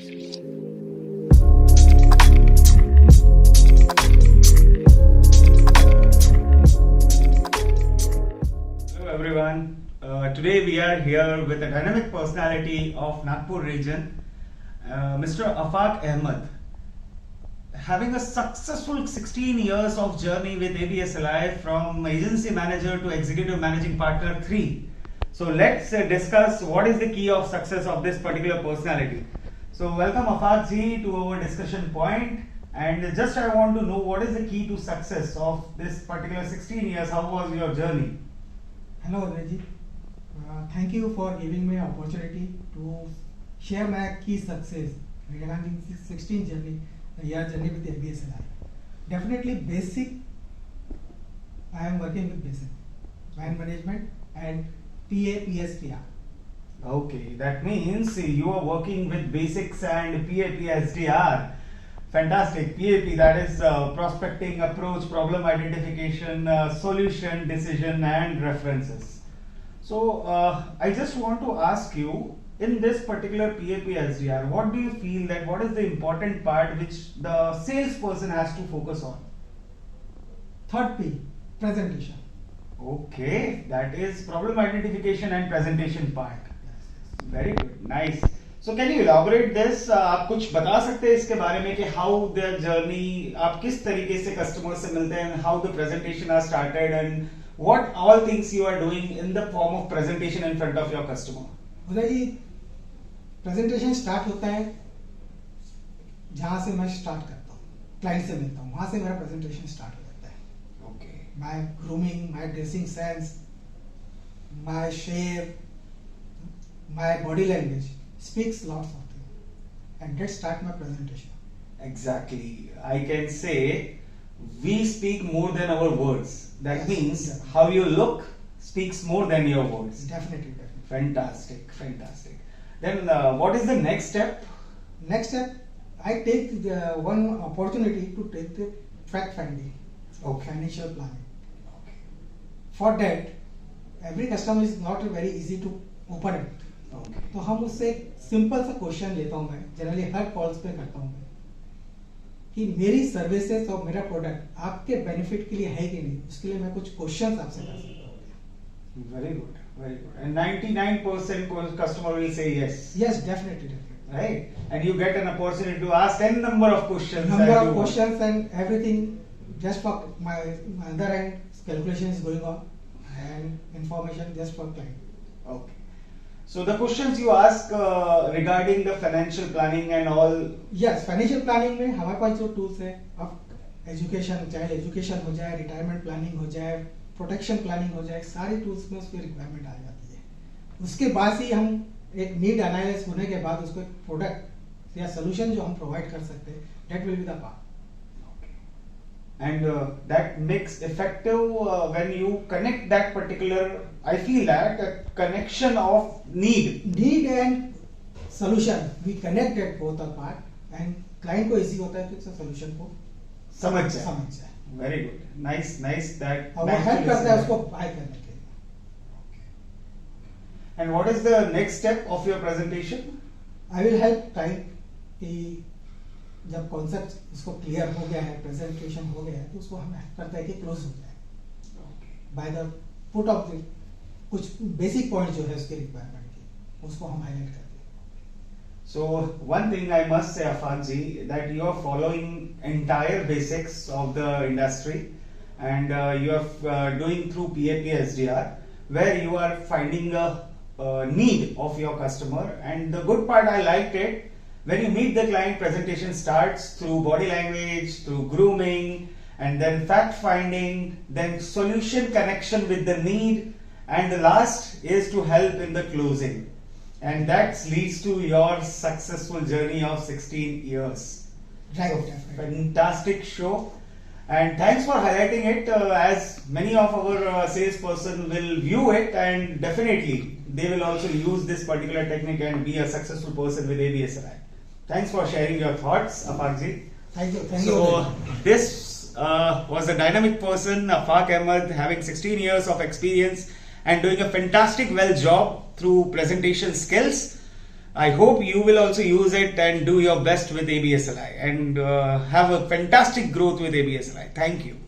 Hello everyone. Today we are here with a dynamic personality of Nagpur region, Mr. Afaq Ahmed. Having a successful 16 years of journey with ABSLI from agency manager to executive managing partner 3. So let's discuss what is the key of success of this particular personality. So welcome Afaq ji to our discussion point, and just I want to know what is the key to success of this particular 16 years. How was your journey? Hello Udayji, thank you for giving me opportunity to share my key success regarding 16 year journey with ABSLI. Definitely basic, I am working with basic, brand management and PA, PSTR. Okay, that means you are working with basics and PAP SDR. Fantastic. PAP, that is prospecting, approach, problem identification, solution, decision, and references. So, I just want to ask you, in this particular PAP SDR, what do you feel that what is the important part which the salesperson has to focus on? Third P, presentation. Okay, that is problem identification and presentation part. Very good, nice. So can you elaborate this? आप कुछ बता सकते हैं इसके बारे में कि how the journey, आप किस तरीके से customer से मिलते हैं, how the presentation are started and what all things you are doing in the form of presentation in front of your customer? Uday ji, presentation start होता है जहाँ से मैं स्टार्ट करता हूँ, क्लाइंट से मिलता हूँ, वहाँ से मेरा प्रेजेंटेशन स्टार्ट हो जाता है. Okay. My grooming, my dressing sense, my shape, my body language speaks lots of things, and that start my presentation. Exactly. I can say we speak more than our words. That Yes, means definitely. how you look speaks more than your words. Definitely. Fantastic, fantastic. Then what is the next step? Next step, I take the one opportunity to take the fact finding of Okay. financial planning. For that, every customer is not very easy to open it. Okay. तो हम उससे एक simple सा question लेता हूँ, मैं generally हर calls पे करता हूँ मैं, कि मेरी सर्विसेज और मेरा प्रोडक्ट आपके बेनिफिट के लिए है कि नहीं, उसके लिए मैं कुछ क्वेश्चंस आपसे कर सकता हूँ. Very good, very good. And 99% customer will say yes. Yes, definitely. Right? And you get an opportunity to ask n number of questions. Number that of you want. questions and everything, just for my other end, calculation is going on and information just for client. Okay. So the questions you ask regarding the financial planning and all. Yes, financial planning में हमारे पास जो tools है, अब education, चाहे education हो जाए, retirement planning हो जाए, प्रोटेक्शन प्लानिंग हो जाए, सारी टूल्स में उसकी रिक्वायरमेंट आ जाती है. उसके बाद ही हम एक नीड एनालिसिस होने के बाद उसको एक प्रोडक्ट या सोल्यूशन जो हम प्रोवाइड कर सकते हैं, that will be the part. And that makes effective when you connect that particular, I feel that a connection of need. Need and solution we connect that both are part, and client को easy होता है कि solution को समझ जाए. समझ जाए. Very good. Nice, nice. That. और वो हेल्प करता है उसको बाय करने के लिए. And what is the next step of your presentation? I will help client कि जब कॉन्सेप्ट उसको क्लियर हो गया है, प्रेजेंटेशन हो गया है, तो उसको हम हेल्प करते हैं कि क्लोज हो जाए by the put off the कुछ बेसिक पॉइंट जो है उसके रिक्वायरमेंट की, उसको हम हाईलाइट करते हैं. So one thing I must say, Afaq ji, that you are following entire basics of the industry, and you are doing through PAP SDR, where you are finding a need of your customer. And the good part, I liked it. When you meet the client, presentation starts through body language, through grooming, and then fact finding, then solution connection with the need, and the last is to help in the closing. And that leads to your successful journey of 16 years. Right, So, definitely. fantastic show. And thanks for highlighting it, as many of our salesperson will view it, and definitely they will also use this particular technique and be a successful person with ABSLI. Thanks for sharing your thoughts, Afaq ji. Thank you. So this was a dynamic person, Afaq Ahmed, having 16 years of experience and doing a fantastic well job through presentation skills. I hope you will also use it and do your best with ABSLI and have a fantastic growth with ABSLI. Thank you.